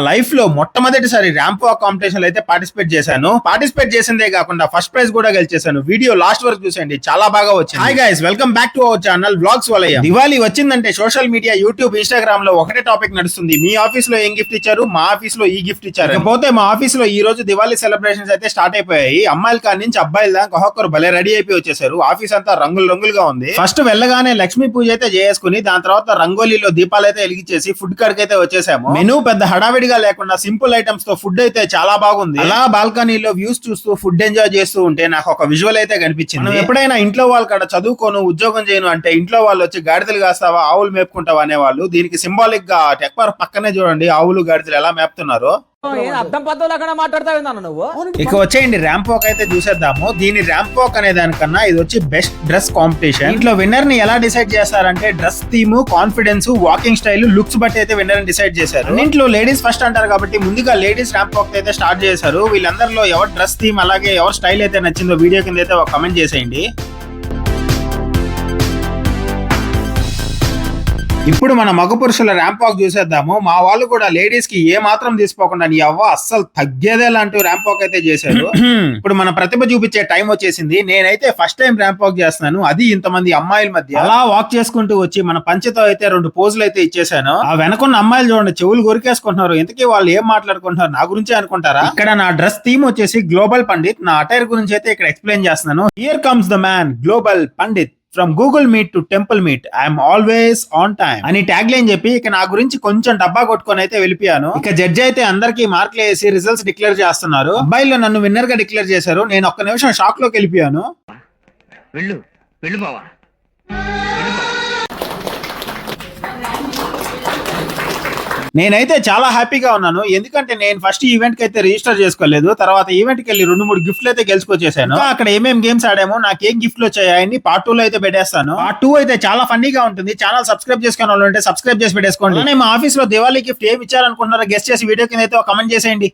Life లో మొట్టమొదటిసారి ramp walk competition అయితే పార్టిసిపేట్ చేశాను. పార్టిసిపేట్ చేసిందే కాకుండా ఫస్ట్ ప్రైజ్ కూడా గెలిచేశాను. వీడియో లాస్ట్ వరకు చూసేయండి, చాలా బాగా వచ్చింది. Hi guys, welcome back to our channel vlogs Valayya. Diwali వచ్చిందంటే సోషల్ మీడియా, యూట్యూబ్, ఇన్స్టాగ్రామ్ లో ఒకటే టాపిక్ నడుస్తుంది. మీ ఆఫీస్ లో ఏం గిఫ్ట్ ఇచ్చారు, మా ఆఫీస్ లో ఈ గిఫ్ట్ ఇచ్చారు. ఇకపోతే మా ఆఫీస్ లో ఈ రోజు దివాళీ సెలబ్రేషన్స్ అయితే స్టార్ట్ అయిపోయాయి. అమ్మాయిల కాడి నుంచి అబ్బాయిల దాకా ఒక్కొక్కరు భలే రెడీ అయిపోయి వచ్చేసారు. ఆఫీస్ అంతా రంగులు రంగులుగా ఉంది. ఫస్ట్ వెళ్ళగానే లక్ష్మీ పూజ అయితే చేసుకుని దాని తర్వాత రంగోలీలో దీపాలు అయితే వెలిగించేసి ఫుడ్ కాడికి అయితే వచ్చేసాము. మెనూ పెద్ద హడావిడిగా లేకుండా సింపుల్ ఐటమ్స్ తో ఫుడ్ అయితే చాలా బాగుంది. అలా బాల్కనీలో వ్యూస్ చూస్తూ ఫుడ్ ఎంజాయ్ చేస్తూ ఉంటే నాకు ఒక విజువల్ అయితే కనిపించింది. మనం ఎప్పుడైనా ఇంట్లో వాళ్ళు కాడ చదువుకోను, ఉద్యోగం చేయను అంటే ఇంట్లో వాళ్ళు వచ్చి గాడిదలు కాస్తావా, ఆవులు మేపుకుంటావా అనేవాళ్ళు. దీనికి సింబాలిక్ గా టెక్పర్ పక్కనే చూడండి ఆవులు గాడిదలు ఎలా మేపుతున్నారో. ఇక వచ్చేయండి ర్యాంప్ వాక్ అయితే చూసేద్దాము. దీని ర్యాంప్ వాక్ అనే దానికన్నా ఇది వచ్చి బెస్ట్ డ్రెస్ కాంపిటీషన్. ఇంట్లో విన్నర్ ని ఎలా డిసైడ్ చేస్తారంటే dress theme, confidence, walking style, looks బట్టి అయితే విన్నర్ ని డిసైడ్ చేశారు. ఇంట్లో లేడీస్ ఫస్ట్ అంటారు కాబట్టి ముందుగా లేడీస్ ర్యాంప్ వాక్ అయితే స్టార్ట్ చేశారు. వీళ్ళందరిలో ఎవరు డ్రెస్ థీమ్ అలాగే ఎవరు స్టైల్ అయితే నచ్చిందో వీడియో కింద అయితే ఒక కమెంట్ చేసేయండి. ఇప్పుడు మన మగ పురుషుల ర్యాంప్ వాక్ చూసేద్దాము. మా వాళ్ళు కూడా లేడీస్ కి ఏ మాత్రం తీసుకోకుండా నీ అవ్వ అస్సలు తగ్గేదే లాంటి ర్యాంప్ వాక్ అయితే చేశారు. ఇప్పుడు మన ప్రతిభ చూపించే టైం వచ్చేసింది. నేనైతే ఫస్ట్ టైం ర్యాంప్ వాక్ చేస్తున్నాను, అది ఇంతమంది అమ్మాయిల మధ్య. అలా వాక్ చేసుకుంటూ వచ్చి మన పంచతో అయితే 2 పోజులు అయితే ఇచ్చేసాను. ఆ వెనకున్న అమ్మాయిలు చూడండి, చెవులు కొరికేసుకుంటున్నారు. ఇంతకీ వాళ్ళు ఏం మాట్లాడుకుంటున్నారు, నా గురించే అనుకుంటారా? ఇక్కడ నా డ్రెస్ థీమ్ వచ్చేసి గ్లోబల్ పండిత్. నా అటైర్ గురించి అయితే ఇక్కడ ఎక్స్ప్లెయిన్ చేస్తున్నాను. Here comes the man, global Pandit. From Google meet to temple meet, I'm always on time అని ట్యాగ్ లైన్ చెప్పి ఇక నా గురించి కొంచెం డబ్బా కొట్టుకొని అయితే వెళ్ళిపోయాను. ఇక జడ్జి అయితే అందరికి మార్కులు వేసి రిజల్ట్స్ డిక్లేర్ చేస్తున్నారు. అబ్బాయిలో నన్ను విన్నర్ గా డిక్లేర్ చేశారు. నేను ఒక్క నిమిషం షాక్ లోకి వెళ్ళిపోయాను. నేనైతే చాలా హ్యాపీగా ఉన్నాను, ఎందుకంటే నేను ఫస్ట్ ఈవెంట్ కి అయితే రిజిస్టర్ చేసుకోలేదు. తర్వాత ఈవెంట్ కి వెళ్ళి 2-3 గిఫ్ట్లు అయితే గెలుచుకొచ్చేసాను. అక్కడ ఏమేమి గేమ్స్ ఆడామో, నాకు ఏం గిఫ్ట్లు వచ్చాయని పార్ట్ 2 లో అయితే పెట్టేస్తాను. పార్ట్ 2 అయితే చాలా ఫన్నీగా ఉంటుంది. ఛానల్ సబ్స్క్రైబ్ చేసుకునే వాళ్ళు ఉంటే సబ్స్క్రైబ్ చేసి పెట్టేసుకోండి. మా ఆఫీస్ లో దివాళీ గిఫ్ట్ ఏమి ఇచ్చారనుకుంటున్నారో గెస్ట్ చేసి వీడియో కింద అయితే ఒక కమెంట్ చేసేయండి.